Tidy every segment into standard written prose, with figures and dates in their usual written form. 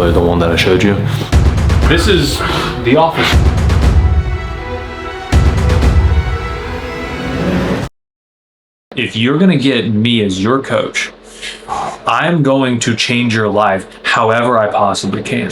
earlier, the one that I showed you. This is the office. If you're gonna get me as your coach, I'm going to change your life however I possibly can.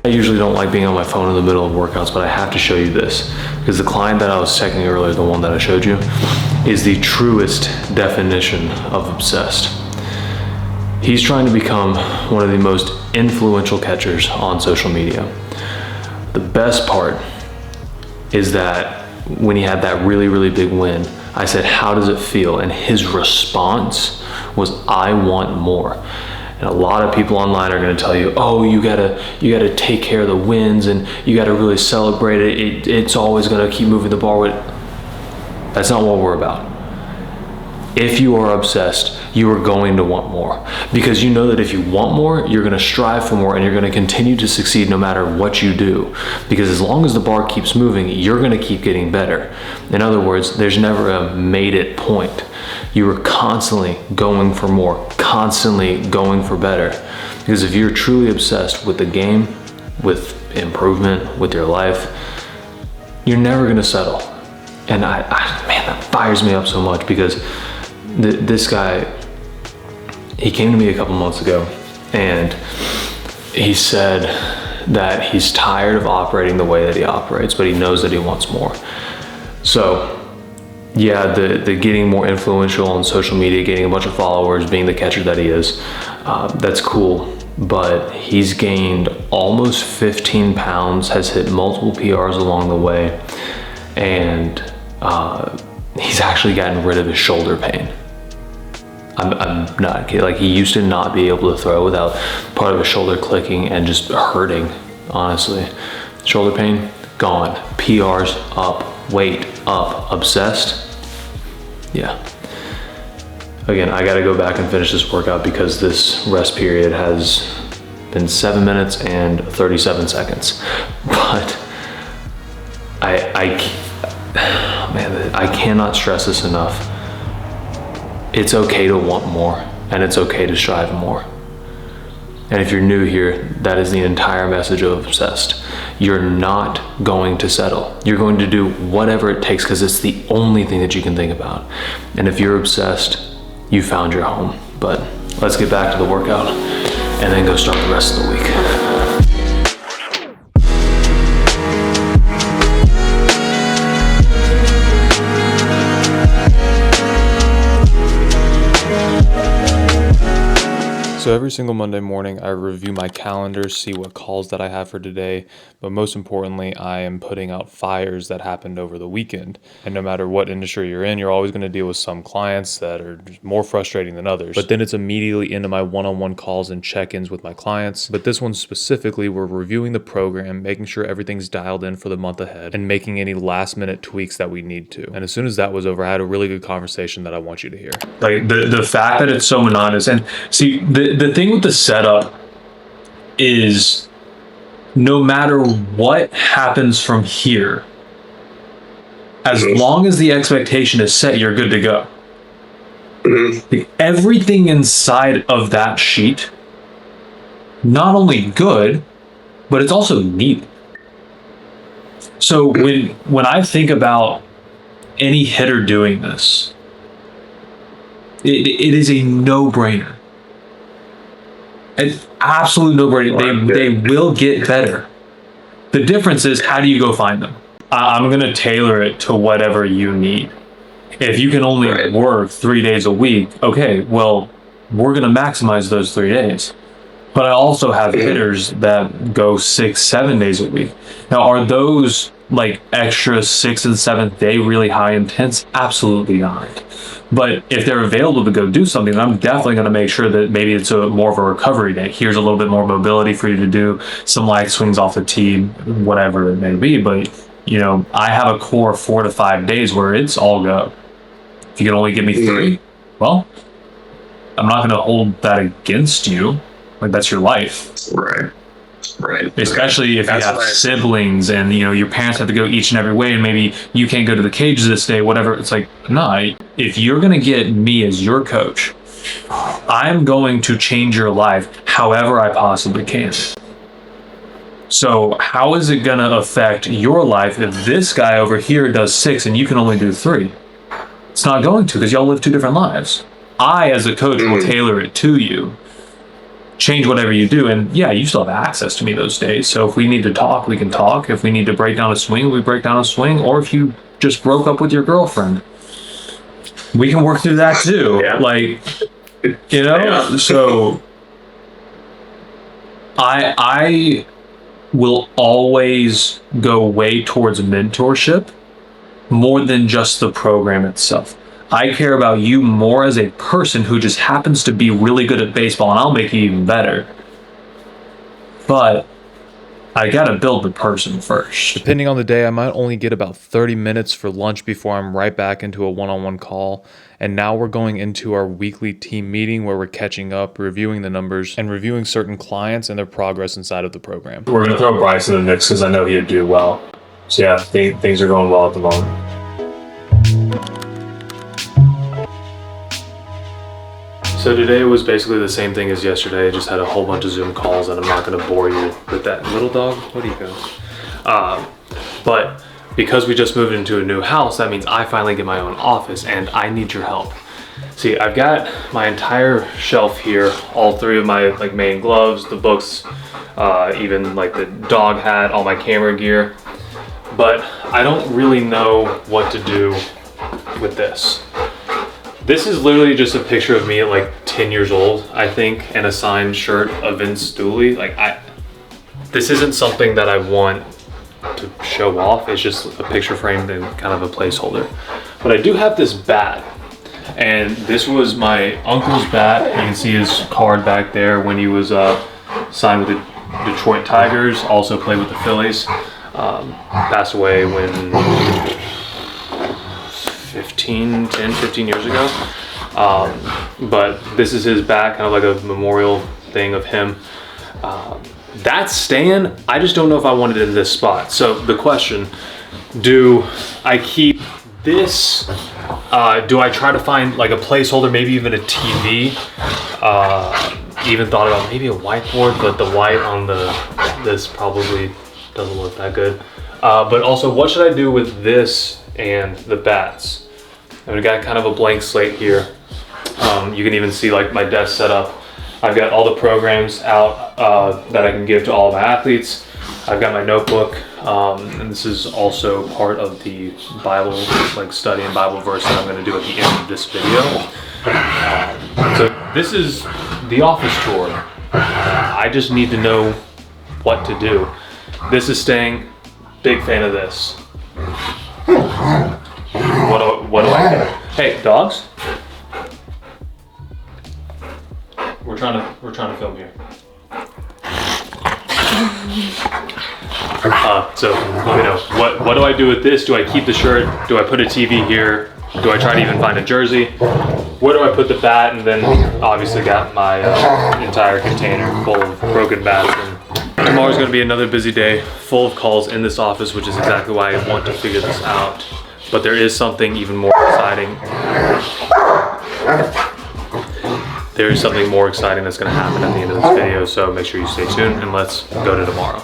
I usually don't like being on my phone in the middle of workouts, but I have to show you this because the client that I was checking earlier, the one that I showed you, is the truest definition of obsessed. He's trying to become one of the most influential catchers on social media. The best part is that when he had that really, really big win, I said, how does it feel? And his response was, I want more. And a lot of people online are going to tell you, oh, you gotta take care of the wins and you gotta really celebrate it. It's always going to keep moving the ball. That's not what we're about. If you are obsessed, you are going to want more, because you know that if you want more, you're going to strive for more and you're going to continue to succeed no matter what you do. Because as long as the bar keeps moving, you're going to keep getting better. In other words, there's never a made it point. You are constantly going for more, constantly going for better. Because if you're truly obsessed with the game, with improvement, with your life, you're never going to settle. And man, that fires me up so much, because this guy, he came to me a couple months ago and he said that he's tired of operating the way that he operates, but he knows that he wants more. So yeah, the getting more influential on social media, getting a bunch of followers, being the catcher that he is, that's cool. But he's gained almost 15 pounds, has hit multiple PRs along the way, and he's actually gotten rid of his shoulder pain. I'm not kidding. Like, he used to not be able to throw without part of his shoulder clicking and just hurting, honestly. Shoulder pain, gone. PRs up, weight up, obsessed. Yeah. Again, I gotta go back and finish this workout because this rest period has been 7 minutes and 37 seconds. But man, I cannot stress this enough. It's okay to want more, and it's okay to strive more. And if you're new here, that is the entire message of Obssd. You're not going to settle. You're going to do whatever it takes because it's the only thing that you can think about. And if you're obsessed, you found your home. But let's get back to the workout and then go start the rest of the week. So every single Monday morning, I review my calendar, see what calls that I have for today, but most importantly, I am putting out fires that happened over the weekend. And no matter what industry you're in, you're always going to deal with some clients that are more frustrating than others. But then it's immediately into my one-on-one calls and check-ins with my clients. But this one specifically, we're reviewing the program, making sure everything's dialed in for the month ahead, and making any last-minute tweaks that we need to. And as soon as that was over, I had a really good conversation that I want you to hear. Like the fact that it's so monotonous, and see, the thing with the setup is no matter what happens from here, as long as the expectation is set, you're good to go. Everything inside of that sheet, not only good, but it's also neat. So when I think about any hitter doing this, it is a no-brainer. An absolute no-brainer. They will get better. The difference is, how do you go find them? I'm going to tailor it to whatever you need. If you can only work 3 days a week, okay, well, we're going to maximize those 3 days. But I also have hitters that go 6, 7 days a week. Now, are those like extra 6th and 7th day, really high intense? Absolutely not. But if they're available to go do something, then I'm definitely going to make sure that maybe it's a more of a recovery day. Here's a little bit more mobility for you to do, some light swings off the tee, whatever it may be. But, I have a core 4 to 5 days where it's all go. If you can only give me 3, well, I'm not going to hold that against you. Like, that's your life. Right. Especially if you have siblings and your parents have to go each and every way, and maybe you can't go to the cage this day, whatever. It's like, no, if you're going to get me as your coach, I'm going to change your life however I possibly can. So how is it going to affect your life if this guy over here does 6 and you can only do 3? It's not going to, because y'all live 2 different lives. I, as a coach, will tailor it to you. Change whatever you do, and yeah, you still have access to me those days. So if we need to talk, we can talk. If we need to break down a swing, we break down a swing. Or if you just broke up with your girlfriend, we can work through that too. Yeah. Like, so I will always go way towards mentorship more than just the program itself. I care about you more as a person who just happens to be really good at baseball, and I'll make you even better. But I gotta build the person first. Depending on the day, I might only get about 30 minutes for lunch before I'm right back into a one-on-one call. And now we're going into our weekly team meeting where we're catching up, reviewing the numbers, and reviewing certain clients and their progress inside of the program. We're gonna throw Bryce in the mix because I know he'd do well. So yeah, things are going well at the moment. So today was basically the same thing as yesterday. I just had a whole bunch of Zoom calls, and I'm not going to bore you with that. Little dog, where do you go? But because we just moved into a new house, that means I finally get my own office, and I need your help. See, I've got my entire shelf here, all 3 of my main gloves, the books, even the dog hat, all my camera gear. But I don't really know what to do with this. This is literally just a picture of me at 10 years old, I think, and a signed shirt of Vince Dooley. This isn't something that I want to show off. It's just a picture framed and kind of a placeholder. But I do have this bat, and this was my uncle's bat. You can see his card back there when he was signed with the Detroit Tigers, also played with the Phillies. Passed away when 15 years ago. But this is his bat, kind of like a memorial thing of him. That's staying. I just don't know if I want it in this spot. So the question, do I keep this? Do I try to find a placeholder, maybe even a TV? Even thought about maybe a whiteboard, but the white on this probably doesn't look that good. But also, what should I do with this and the bats? And we got kind of a blank slate here. You can even see my desk setup. I've got all the programs out that I can give to all of my athletes. I've got my notebook, and this is also part of the Bible study and Bible verse that I'm going to do at the end of this video. So this is the office tour. I just need to know what to do. This is staying. Big fan of this. What do I do? Hey, dogs. We're trying to film here. So let me know. What do I do with this? Do I keep the shirt? Do I put a TV here? Do I try to even find a jersey? Where do I put the bat? And then obviously got my entire container full of broken bats. And tomorrow's going to be another busy day, full of calls in this office, which is exactly why I want to figure this out. But there is something even more exciting. There is something more exciting that's going to happen at the end of this video, so make sure you stay tuned, and let's go to tomorrow.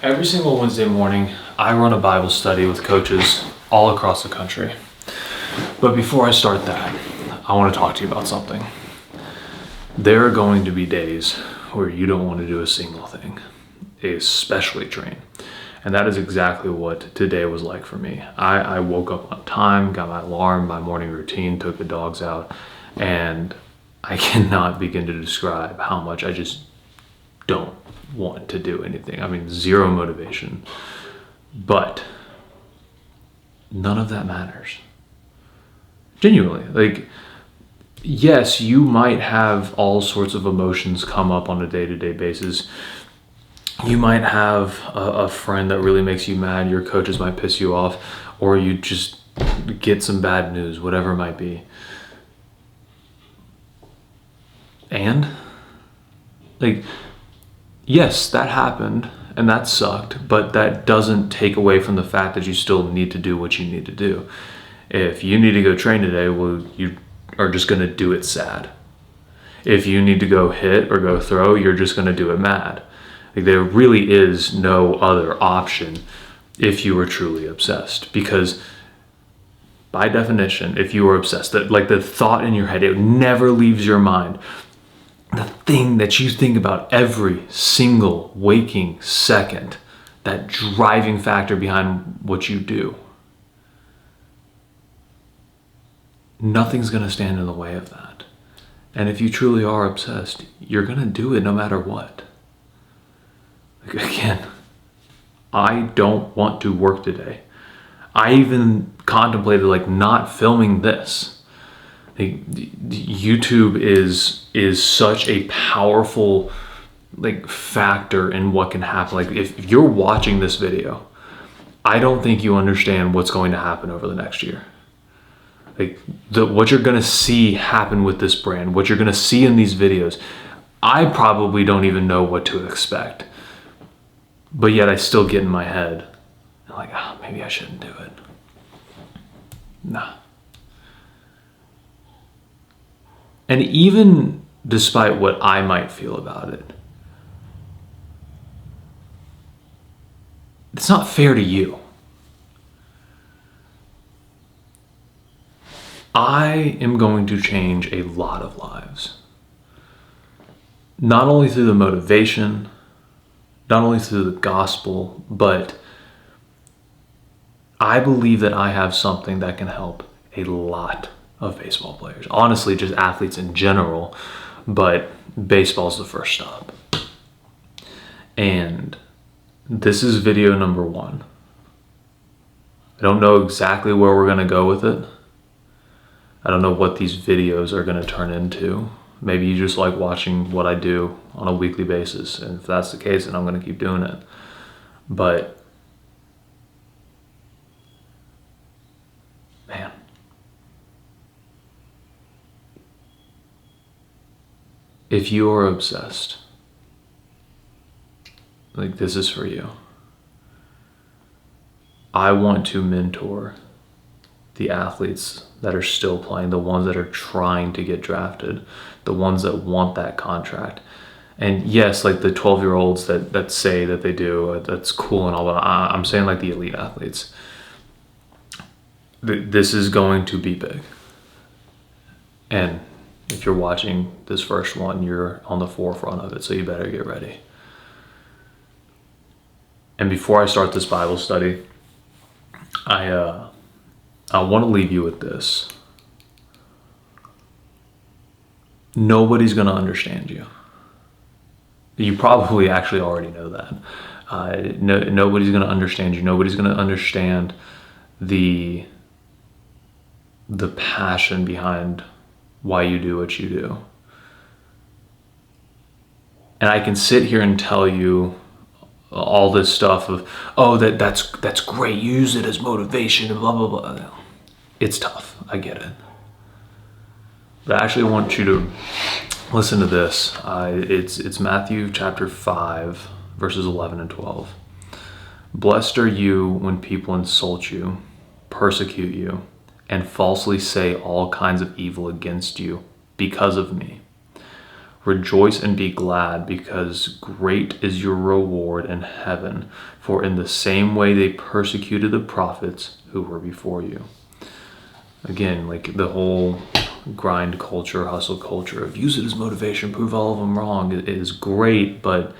Every single Wednesday morning, I run a Bible study with coaches all across the country. But before I start that, I want to talk to you about something. There are going to be days where you don't want to do a single thing, especially train. And that is exactly what today was like for me. I woke up on time, got my alarm, my morning routine, took the dogs out, and I cannot begin to describe how much I just don't want to do anything. I mean, zero motivation. But none of that matters. Genuinely. Like, yes, you might have all sorts of emotions come up on a day-to-day basis. You might have a friend that really makes you mad, your coaches might piss you off, or you just get some bad news, whatever it might be. And, like, yes, that happened, and that sucked, but that doesn't take away from the fact that you still need to do what you need to do. If you need to go train today, well, you are just going to do it sad. If you need to go hit or go throw, you're just going to do it mad. Like, there really is no other option if you are truly obsessed, because by definition, if you are obsessed, that, like, the thought in your head, it never leaves your mind. The thing that you think about every single waking second, that driving factor behind what you do, nothing's going to stand in the way of that. And if you truly are obsessed, you're going to do it no matter what. Like, again, I don't want to work today. I even contemplated, like, not filming this. Like, YouTube is such a powerful, like, factor in what can happen. Like, if you're watching this video, I don't think you understand what's going to happen over the next year. Like, what you're going to see happen with this brand, what you're going to see in these videos, I probably don't even know what to expect. But yet I still get in my head, I'm like, maybe I shouldn't do it. Nah. And even despite what I might feel about it, it's not fair to you. I am going to change a lot of lives. Not only through the motivation, not only through the gospel, but I believe that I have something that can help a lot of baseball players. Honestly, just athletes in general, but baseball's the first stop. And this is video number 1. I don't know exactly where we're going to go with it. I don't know what these videos are going to turn into. Maybe you just like watching what I do on a weekly basis. And if that's the case, then I'm going to keep doing it. But, man, if you are obsessed, like, this is for you. I want to mentor the athletes that are still playing, the ones that are trying to get drafted, the ones that want that contract. And yes, like the 12-year-olds that say that they do, that's cool and all, but I'm saying, like, the elite athletes. This is going to be big. And if you're watching this first one, you're on the forefront of it, so you better get ready. And before I start this Bible study, I want to leave you with this. Nobody's going to understand you. You probably actually already know that. Nobody's going to understand you. Nobody's going to understand the passion behind why you do what you do. And I can sit here and tell you all this stuff of, oh, that's great, use it as motivation and blah, blah, blah. It's tough, I get it. But I actually want you to listen to this. It's Matthew chapter 5, verses 11 and 12. Blessed are you when people insult you, persecute you, and falsely say all kinds of evil against you because of me. Rejoice and be glad, because great is your reward in heaven, for in the same way they persecuted the prophets who were before you. Again, like, the whole grind culture, hustle culture of use it as motivation, prove all of them wrong is great, but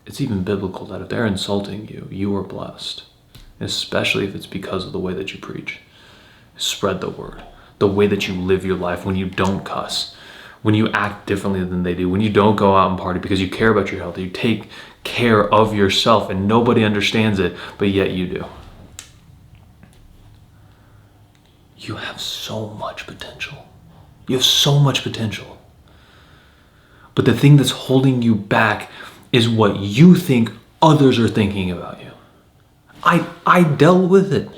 it's even biblical that if they're insulting you, you are blessed, especially if it's because of the way that you preach. Spread the word, the way that you live your life, when you don't cuss, when you act differently than they do, when you don't go out and party because you care about your health, you take care of yourself and nobody understands it, but yet you do. You have so much potential. You have so much potential. But the thing that's holding you back is what you think others are thinking about you. I dealt with it.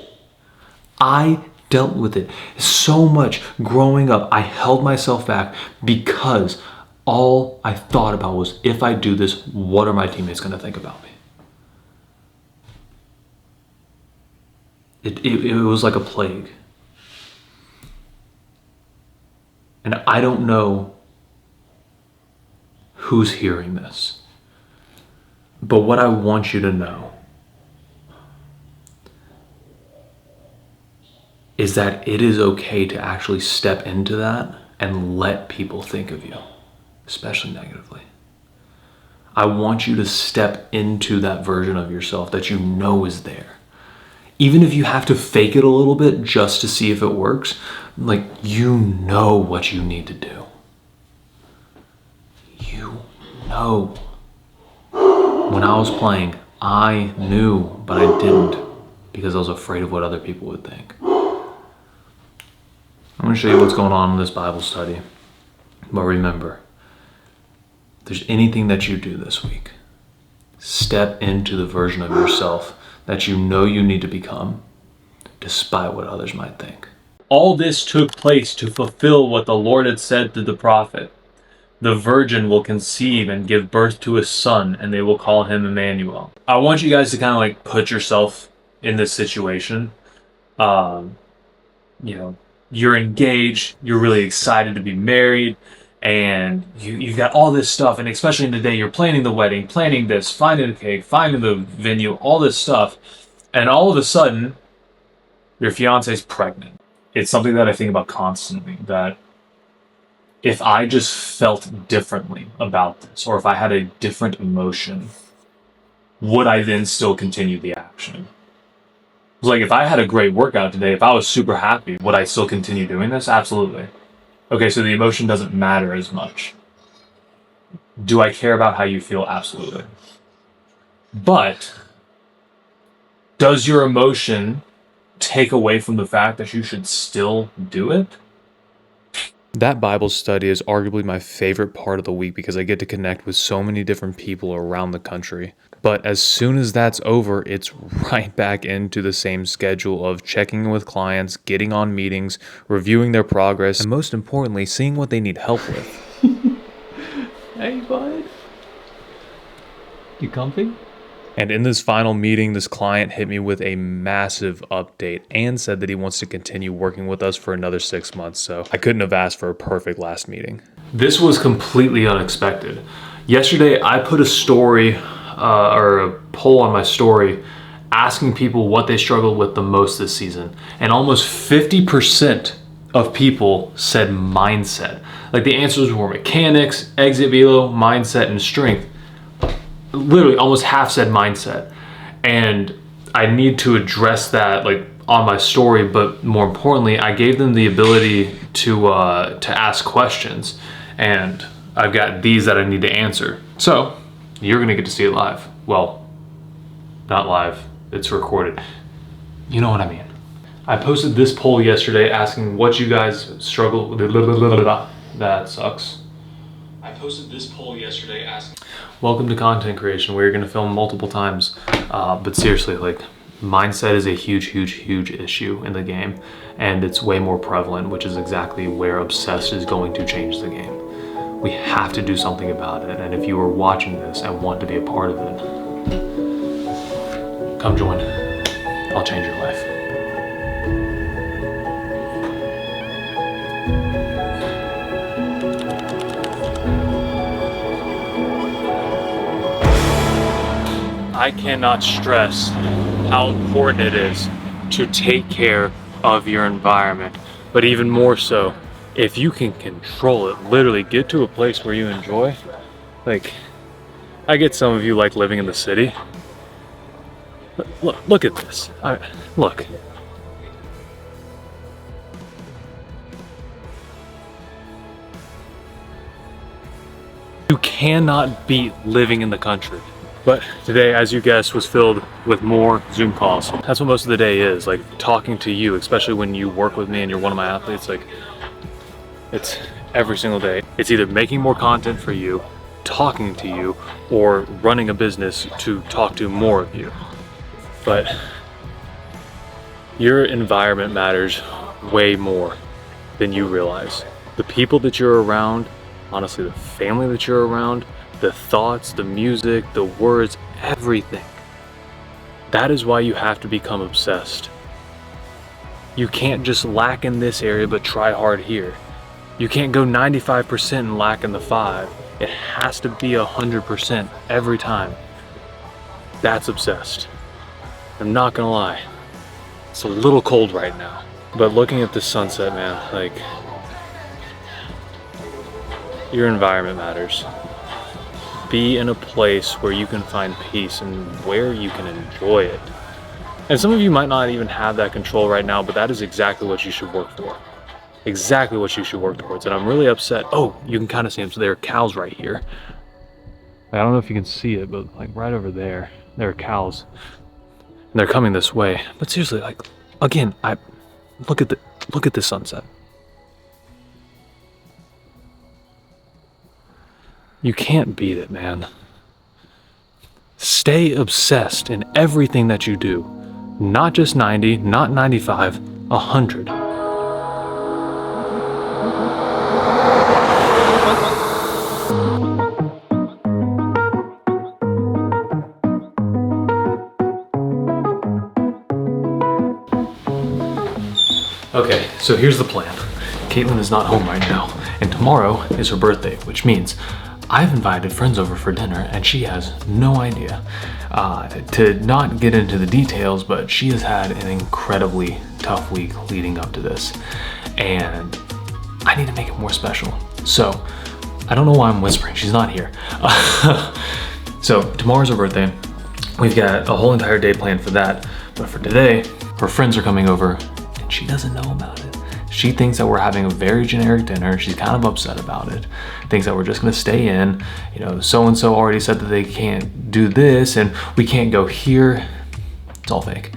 I dealt with it so much growing up. I held myself back because all I thought about was, if I do this, what are my teammates going to think about me? It was like a plague. And I don't know who's hearing this, but what I want you to know is that it is okay to actually step into that and let people think of you, especially negatively. I want you to step into that version of yourself that you know is there. Even if you have to fake it a little bit just to see if it works, like, you know what you need to do. You know. When I was playing, I knew, but I didn't because I was afraid of what other people would think. I'm going to show you what's going on in this Bible study. But remember, if there's anything that you do this week, step into the version of yourself that you know you need to become, despite what others might think. All this took place to fulfill what the Lord had said to the prophet. The virgin will conceive and give birth to a son, and they will call him Emmanuel. I want you guys to kind of like put yourself in this situation. You're engaged, you're really excited to be married, and you've got all this stuff, and especially in the day you're planning the wedding, planning this, finding the cake, finding the venue, all this stuff, and all of a sudden, your fiance's pregnant. It's something that I think about constantly, that if I just felt differently about this, or if I had a different emotion, would I then still continue the action? Like, if I had a great workout today, if I was super happy, would I still continue doing this? Absolutely. Okay, so the emotion doesn't matter as much. Do I care about how you feel? Absolutely. But does your emotion take away from the fact that you should still do it? That Bible study is arguably my favorite part of the week because I get to connect with so many different people around the country. But as soon as that's over, it's right back into the same schedule of checking in with clients, getting on meetings, reviewing their progress, and most importantly, seeing what they need help with. Hey, bud. You comfy? And in this final meeting, this client hit me with a massive update and said that he wants to continue working with us for another 6 months. So I couldn't have asked for a perfect last meeting. This was completely unexpected. Yesterday, I put a story or a poll on my story asking people what they struggled with the most this season. And almost 50% of people said mindset. Like, the answers were mechanics, exit velo, mindset, and strength. Literally almost half said mindset. And I need to address that, like, on my story, but more importantly, I gave them the ability to ask questions, and I've got these that I need to answer. So you're gonna get to see it live. Well, not live, it's recorded. You know what I mean. I posted this poll yesterday asking what you guys struggle with. That sucks. I posted this poll yesterday asking. Welcome to content creation, where you're going to film multiple times. But seriously, like, mindset is a huge issue in the game, and it's way more prevalent, which is exactly where Obssd is going to change the game. We have to do something about it, and if you are watching this and want to be a part of it, come join. I'll change your life. I cannot stress how important it is to take care of your environment. But even more so, if you can control it, literally get to a place where you enjoy, like, I get some of you like living in the city. Look at this. Look. You cannot beat living in the country. But today, as you guessed, was filled with more Zoom calls. That's what most of the day is, like talking to you, especially when you work with me and you're one of my athletes. Like, it's every single day. It's either making more content for you, talking to you, or running a business to talk to more of you. But your environment matters way more than you realize. The people that you're around, honestly, the family that you're around, the thoughts, the music, the words, everything. That is why you have to become obsessed. You can't just lack in this area but try hard here. You can't go 95% and lack in the 5. It has to be 100% every time. That's obsessed. I'm not gonna lie. It's a little cold right now. But looking at this sunset, man, like, your environment matters. Be in a place where you can find peace and where you can enjoy it. And some of you might not even have that control right now, but that is exactly what you should work for. Exactly what you should work towards. And I'm really upset. Oh, you can kind of see them. So there are cows right here. I don't know if you can see it, but like right over there, there are cows. And they're coming this way. But seriously, like, again, look at the sunset. You can't beat it, man. Stay obsessed in everything that you do. Not just 90, not 95, 100. Okay, so here's the plan. Caitlin is not home right now, and tomorrow is her birthday, which means I've invited friends over for dinner and she has no idea. To not get into the details, but she has had an incredibly tough week leading up to this. And I need to make it more special. So, I don't know why I'm whispering, she's not here. So, tomorrow's her birthday. We've got a whole entire day planned for that. But for today, her friends are coming over and she doesn't know about it. She thinks that we're having a very generic dinner. She's kind of upset about it. Thinks that we're just gonna stay in. You know, so-and-so already said that they can't do this and we can't go here. It's all fake.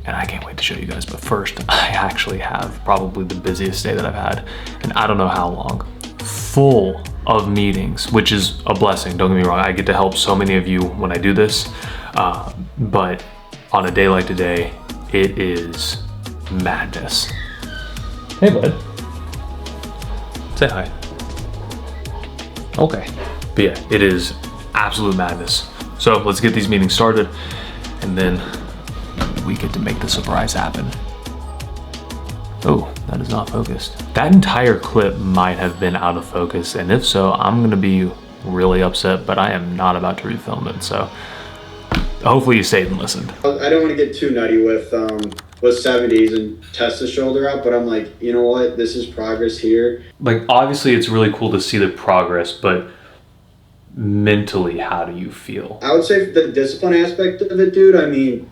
And I can't wait to show you guys. But first, I actually have probably the busiest day that I've had and I don't know how long. Full of meetings, which is a blessing. Don't get me wrong. I get to help so many of you when I do this. But on a day like today, it is madness. Hey, bud. Say hi. Okay. But yeah, it is absolute madness. So let's get these meetings started and then we get to make the surprise happen. Oh, that is not focused. That entire clip might have been out of focus, and if so, I'm gonna be really upset, but I am not about to refilm it, so hopefully you stayed and listened. I don't want to get too nutty with 70s and test the shoulder out, but I'm like, you know what, this is progress here. Like, obviously it's really cool to see the progress, but mentally, how do you feel? I would say the discipline aspect of it, dude, I mean,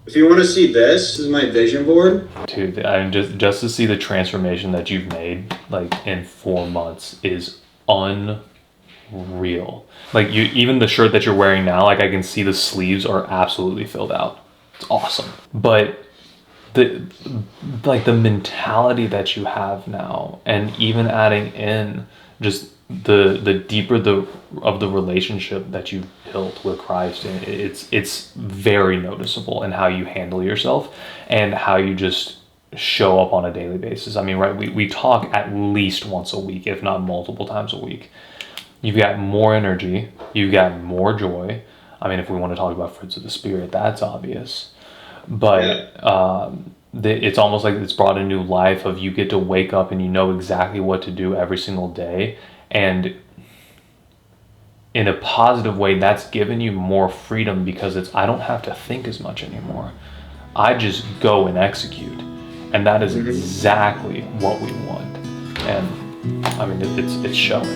if you want to see this is my vision board. Dude, I mean, just to see the transformation that you've made, like, in 4 months is unreal. Like, even the shirt that you're wearing now, like, I can see the sleeves are absolutely filled out. It's awesome. But the mentality that you have now, and even adding in just the deeper of the relationship that you've built with Christ, and it's very noticeable in how you handle yourself and how you just show up on a daily basis. I mean, right, we talk at least once a week, if not multiple times a week. You've got more energy, you've got more joy. I mean, if we want to talk about fruits of the Spirit, that's obvious. But it's almost like it's brought a new life of you get to wake up and you know exactly what to do every single day. And in a positive way, that's given you more freedom because I don't have to think as much anymore. I just go and execute. And that is exactly what we want. And I mean, it's showing.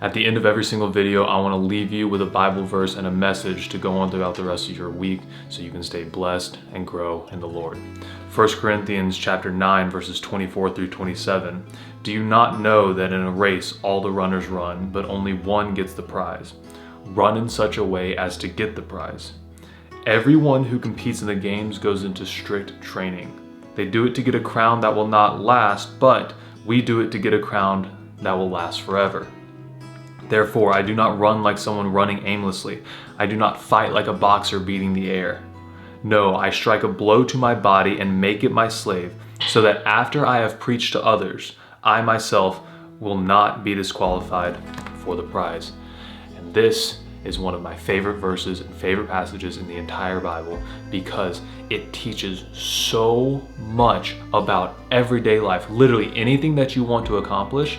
At the end of every single video, I want to leave you with a Bible verse and a message to go on throughout the rest of your week so you can stay blessed and grow in the Lord. 1 Corinthians chapter 9, verses 24 through 27. Do you not know that in a race all the runners run, but only one gets the prize? Run in such a way as to get the prize. Everyone who competes in the games goes into strict training. They do it to get a crown that will not last, but we do it to get a crown that will last forever. Therefore, I do not run like someone running aimlessly. I do not fight like a boxer beating the air. No, I strike a blow to my body and make it my slave, so that after I have preached to others, I myself will not be disqualified for the prize. And this is one of my favorite verses and favorite passages in the entire Bible because it teaches so much about everyday life. Literally anything that you want to accomplish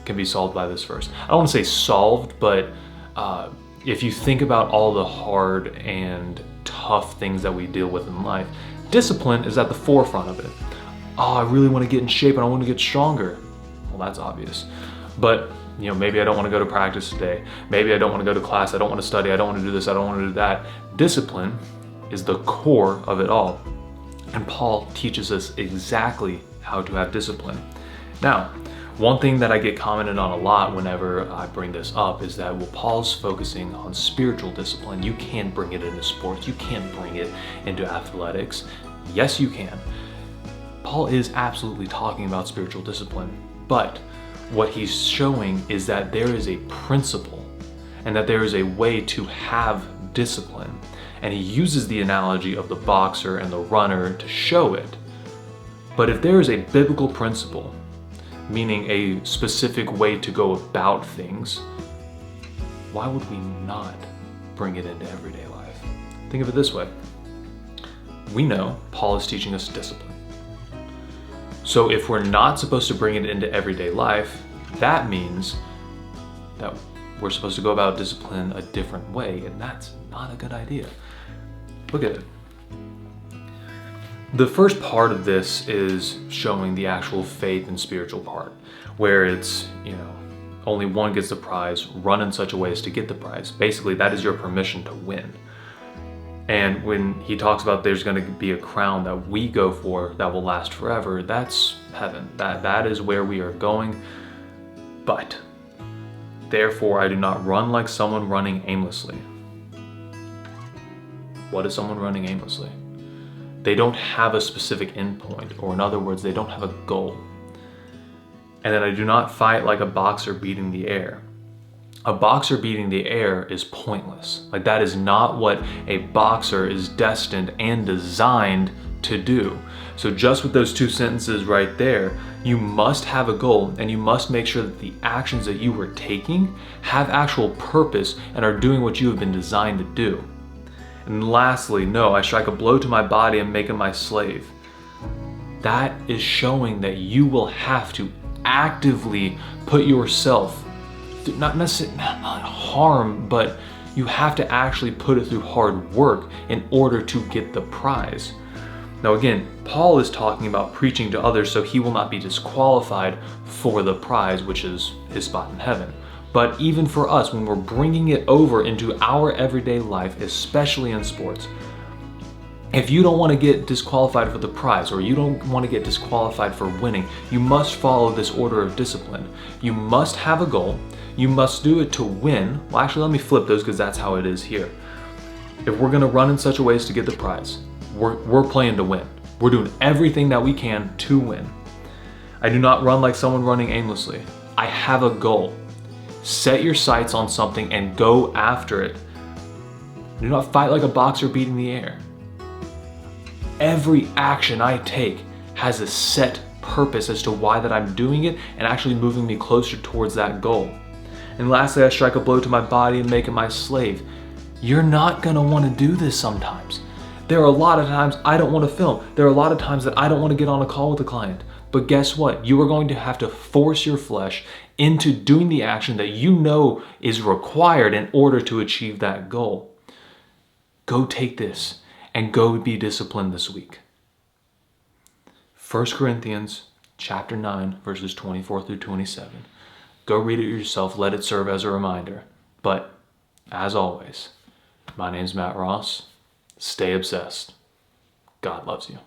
can be solved by this verse. I don't want to say solved, but if you think about all the hard and tough things that we deal with in life, discipline is at the forefront of it. Oh, I really want to get in shape and I want to get stronger. Well, that's obvious. But maybe I don't want to go to practice today. Maybe I don't want to go to class. I don't want to study. I don't want to do this. I don't want to do that. Discipline is the core of it all. And Paul teaches us exactly how to have discipline. Now, one thing that I get commented on a lot whenever I bring this up is that, well, Paul's focusing on spiritual discipline. You can't bring it into sports. You can't bring it into athletics. Yes, you can. Paul is absolutely talking about spiritual discipline, but what he's showing is that there is a principle and that there is a way to have discipline. And he uses the analogy of the boxer and the runner to show it. But if there is a biblical principle, meaning a specific way to go about things, why would we not bring it into everyday life? Think of it this way. We know Paul is teaching us discipline. So if we're not supposed to bring it into everyday life, that means that we're supposed to go about discipline a different way, and that's not a good idea. Look at it. The first part of this is showing the actual faith and spiritual part, where it's, only one gets the prize, run in such a way as to get the prize. Basically, that is your permission to win. And when he talks about there's going to be a crown that we go for that will last forever, that's heaven. That is where we are going. But, therefore, I do not run like someone running aimlessly. What is someone running aimlessly? They don't have a specific endpoint, or in other words, they don't have a goal. And then I do not fight like a boxer beating the air. A boxer beating the air is pointless. Like, that is not what a boxer is destined and designed to do. So just with those two sentences right there, you must have a goal, and you must make sure that the actions that you are taking have actual purpose and are doing what you have been designed to do. And lastly, no, I strike a blow to my body and make it my slave. That is showing that you will have to actively put yourself through, not harm, but you have to actually put it through hard work in order to get the prize. Now again, Paul is talking about preaching to others so he will not be disqualified for the prize, which is his spot in heaven. But even for us, when we're bringing it over into our everyday life, especially in sports, if you don't want to get disqualified for the prize, or you don't want to get disqualified for winning, you must follow this order of discipline. You must have a goal. You must do it to win. Well, actually, let me flip those because that's how it is here. If we're going to run in such a way as to get the prize, we're playing to win. We're doing everything that we can to win. I do not run like someone running aimlessly. I have a goal. Set your sights on something and go after it. Do not fight like a boxer beating the air. Every action I take has a set purpose as to why that I'm doing it and actually moving me closer towards that goal. And lastly, I strike a blow to my body and make it my slave. You're not gonna want to do this sometimes. There are a lot of times I don't want to film. There are a lot of times that I don't want to get on a call with a client. But guess what? You are going to have to force your flesh into doing the action that you know is required in order to achieve that goal. Go take this and go be disciplined this week. 1 Corinthians chapter 9, verses 24 through 27. Go read it yourself. Let it serve as a reminder. But as always, my name's Matt Ross. Stay obsessed. God loves you.